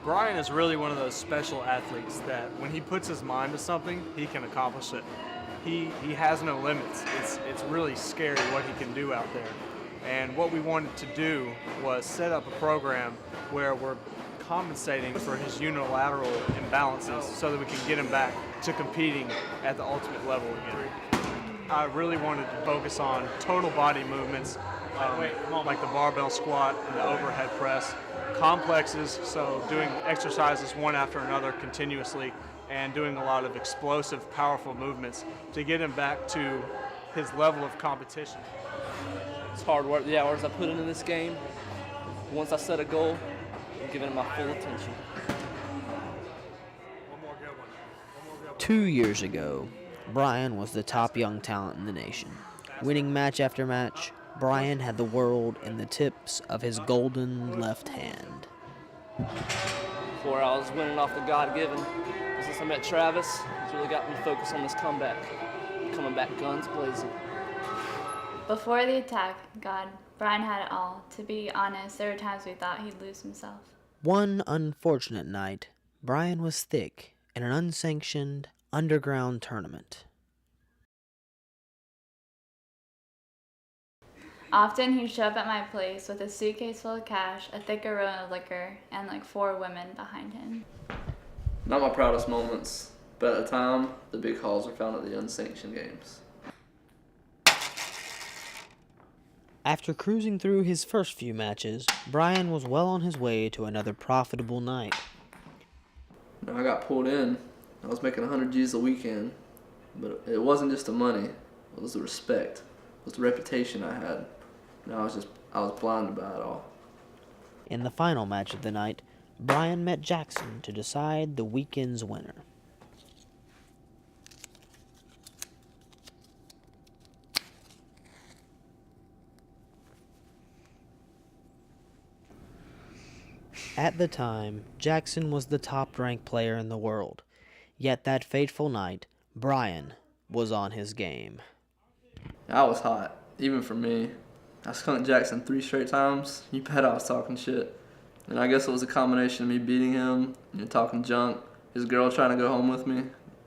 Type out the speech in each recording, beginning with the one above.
Brian is really one of those special athletes that when he puts his mind to something, he can accomplish it. He has no limits. It's really scary what he can do out there. And what we wanted to do was set up a program where we're compensating for his unilateral imbalances so that we can get him back to competing at the ultimate level again. I really wanted to focus on total body movements, like the barbell squat and the overhead press, complexes, so doing exercises one after another continuously, and doing a lot of explosive, powerful movements to get him back to his level of competition. It's hard work, the hours I put into this game. Once I set a goal, I'm giving it my full attention. 2 years ago, Brian was the top young talent in the nation. Winning match after match, Brian had the world in the tips of his golden left hand. Before I was winning off the God-given. Since I met Travis, he's really got me focused on this comeback. Coming back guns blazing. Before the attack, Brian had it all. To be honest, there were times we thought he'd lose himself. One unfortunate night, Brian was thick in an unsanctioned underground tournament. Often he'd show up at my place with a suitcase full of cash, a thick aroma of liquor, and like 4 women behind him. Not my proudest moments, but at the time, the big hauls were found at the unsanctioned games. After cruising through his first few matches, Brian was well on his way to another profitable night. Now I got pulled in. I was making 100 G's a weekend, but it wasn't just the money. It was the respect. It was the reputation I had. And I was blinded by it all. In the final match of the night, Brian met Jackson to decide the weekend's winner. At the time, Jackson was the top-ranked player in the world. Yet that fateful night, Brian was on his game. I was hot, even for me. I skunked Jackson 3 straight times. You bet I was talking shit. And I guess it was a combination of me beating him, talking junk, his girl trying to go home with me.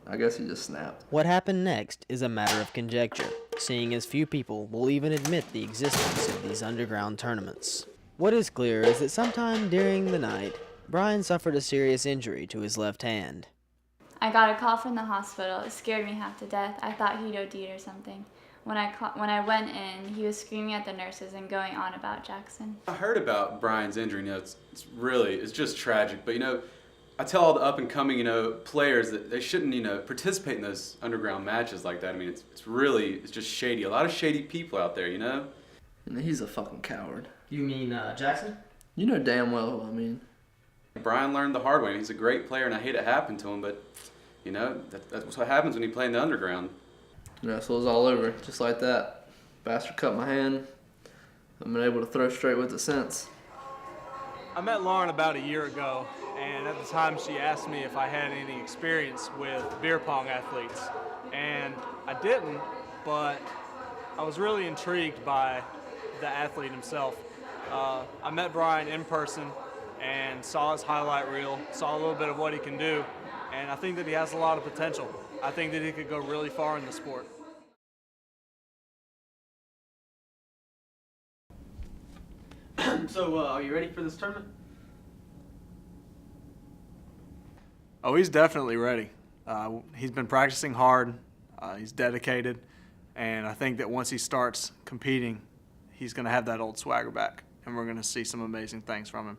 I guess he just snapped. What happened next is a matter of conjecture, seeing as few people will even admit the existence of these underground tournaments. What is clear is that sometime during the night, Brian suffered a serious injury to his left hand. I got a call from the hospital. It scared me half to death. I thought he'd OD'd or something. When I went in, he was screaming at the nurses and going on about Jackson. I heard about Brian's injury. It's just tragic. But I tell all the up and coming players that they shouldn't participate in those underground matches like that. I mean, it's just shady. A lot of shady people out there. And he's a fucking coward. You mean Jackson? You know damn well who I mean. Brian learned the hard way. He's a great player, and I hate it happened to him. But that's what happens when you play in the underground. So it was all over, just like that. Bastard cut my hand. I've been able to throw straight with it since. I met Lauren about a year ago, and at the time she asked me if I had any experience with beer pong athletes. And I didn't, but I was really intrigued by the athlete himself. I met Brian in person and saw his highlight reel, saw a little bit of what he can do, and I think that he has a lot of potential. I think that he could go really far in the sport. So, are you ready for this tournament? Oh, he's definitely ready. He's been practicing hard. He's dedicated, and I think that once he starts competing, he's going to have that old swagger back, and we're going to see some amazing things from him.